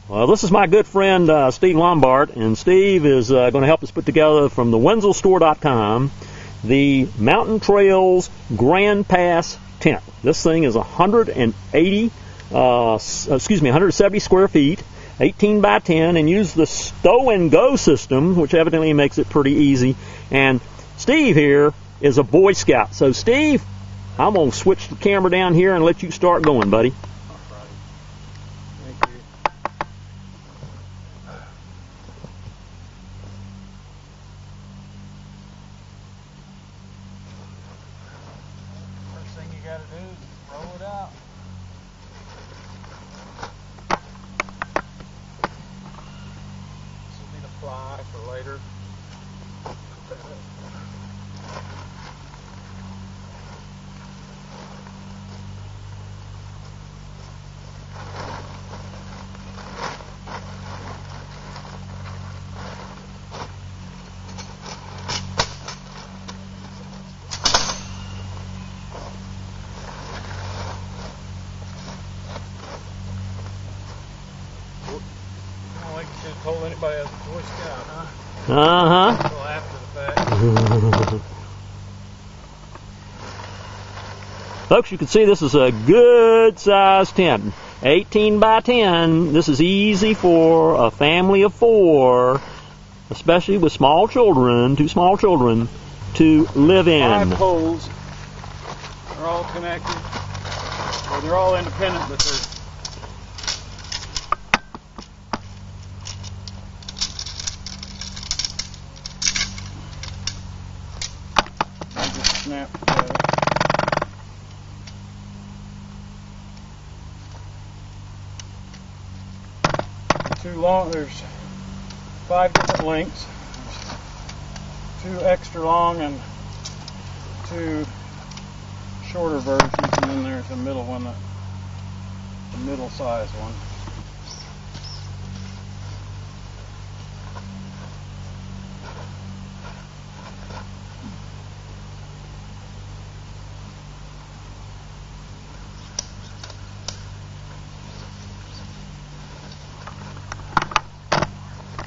Well, this is my good friend Steve Lombard, and Steve is going to help us put together from the WenzelStore.com the Mountain Trails Grand Pass tent. This thing is 170 square feet, 18 by 10, and use the stow and go system, which evidently makes it pretty easy. And Steve here is a Boy Scout. So Steve, I'm going to switch the camera down here and let you start going, buddy. Gotta do is roll it out. This will be the fly for later. You should have told anybody I was a Boy Scout, huh? Until after the fact. Folks, you can see this is a good sized tent. 18 by 10. This is easy for a family of 4, especially with small children, 2 small children, to live in. 5 poles are all connected. Well, they're all independent, but they're snap together. Too long. There's 5 different lengths. There's 2 extra long and 2 shorter versions, and then there's a middle one, the middle size one.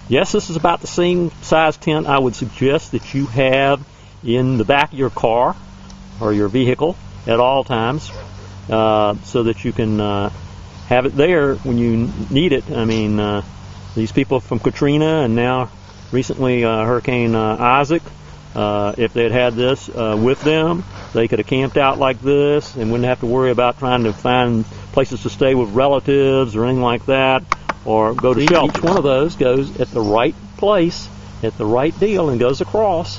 Yes, this is about the same size tent I would suggest that you have in the back of your car or your vehicle at all times, so that you can have it there when you need it. I mean, these people from Katrina and now recently Hurricane Isaac, if they had had this with them, they could have camped out like this and wouldn't have to worry about trying to find places to stay with relatives or anything like that, or go to shelter. Each one of those goes at the right place, at the right deal, and goes across.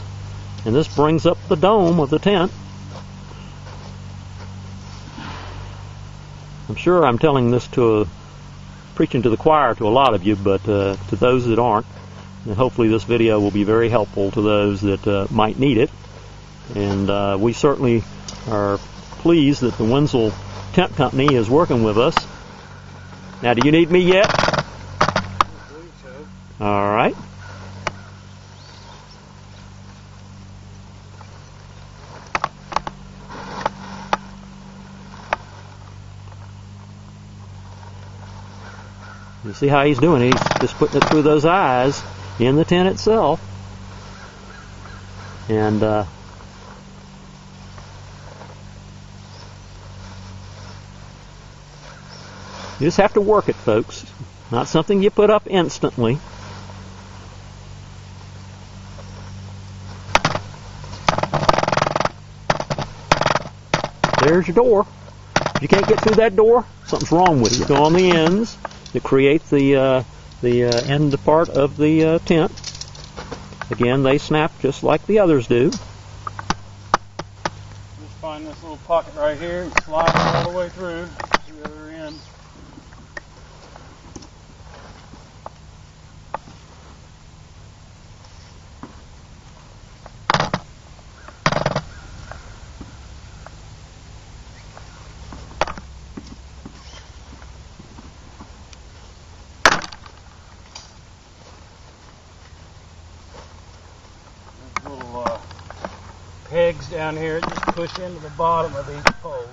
And this brings up the dome of the tent. I'm sure I'm telling this preaching to the choir to a lot of you, but to those that aren't, and hopefully this video will be very helpful to those that might need it. And we certainly are pleased that the Wenzel Tent Company is working with us. Now, do you need me yet? I believe so. All right. You see how he's doing it? He's just putting it through those eyes in the tent itself. And you just have to work it, folks. Not something you put up instantly. There's your door. If you can't get through that door, something's wrong with you. Go on the ends that create the end part of the tent. Again, they snap just like the others do. Just find this little pocket right here and slide it all the way through to the other end. Little pegs down here just push into the bottom of each pole.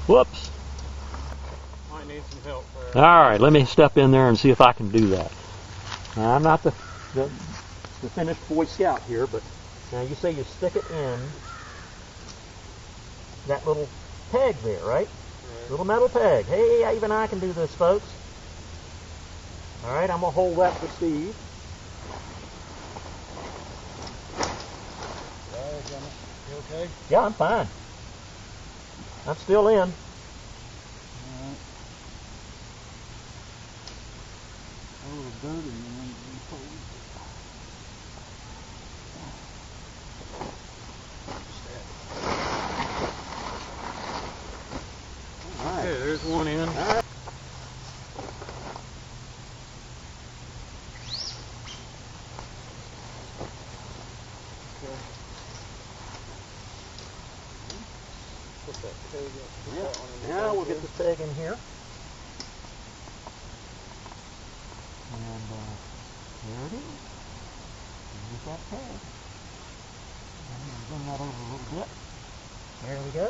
Whoops. Might need some help there. All right, let me step in there and see if I can do that. Now, I'm not the finished Boy Scout here, but now you say you stick it in that little peg there, right? Little metal peg. Hey, even I can do this, folks. All right, I'm going to hold that for Steve. You okay? Yeah, I'm fine. I'm still in. Alright. A little dirty and then cold. All right. Okay, there's one in. All right. Put that peg up. Put Yeah. that one in the Now back we'll get there. this peg in here. And there it is. There's that peg. I'm going to bring that over a little bit. There we go.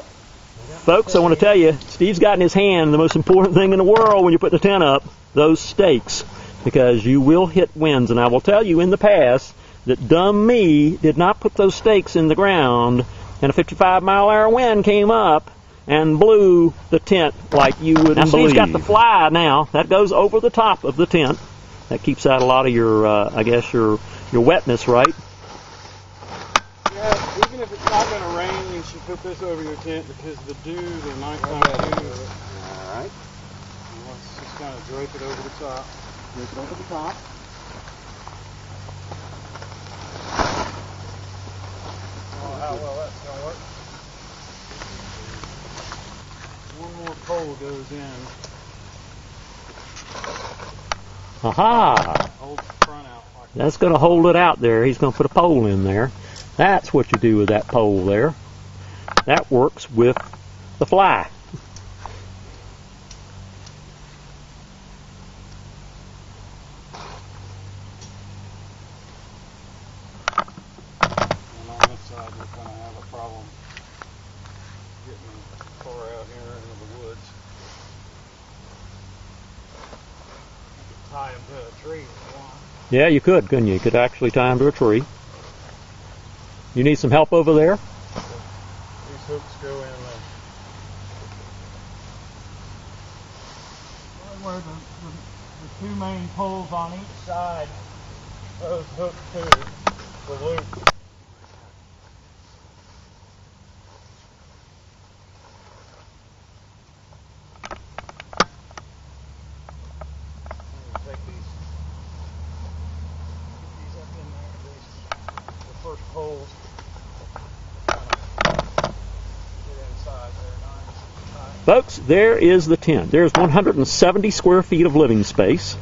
Folks, I want to tell you, Steve's got in his hand the most important thing in the world when you put the tent up, those stakes. Because you will hit winds. And I will tell you in the past that dumb me did not put those stakes in the ground, and a 55-mile-an-hour wind came up and blew the tent like you wouldn't believe. Steve's got the fly now. That goes over the top of the tent. That keeps out a lot of your, I guess, your wetness, right? Yeah, even if it's not going to rain, you should put this over your tent because the dew, the nighttime dew. All right. Let's just kind of drape it over the top. Drape it over the top. Oh, how well that's going to work. One more pole goes in. Aha! Hold the front out like That's going to hold it out there. He's going to put a pole in there. That's what you do with that pole there. That works with the fly. And on this side, we're going to have a problem getting the car out here into the woods. I could tie him to a tree if you want. Yeah, you could, couldn't you? You could actually tie him to a tree. You need some help over there? These hooks go in where the two main poles on each side, those hook to the loop. Take these up in there, the first poles. Get inside there nice. Folks, there is the tent. There's 170 square feet of living space.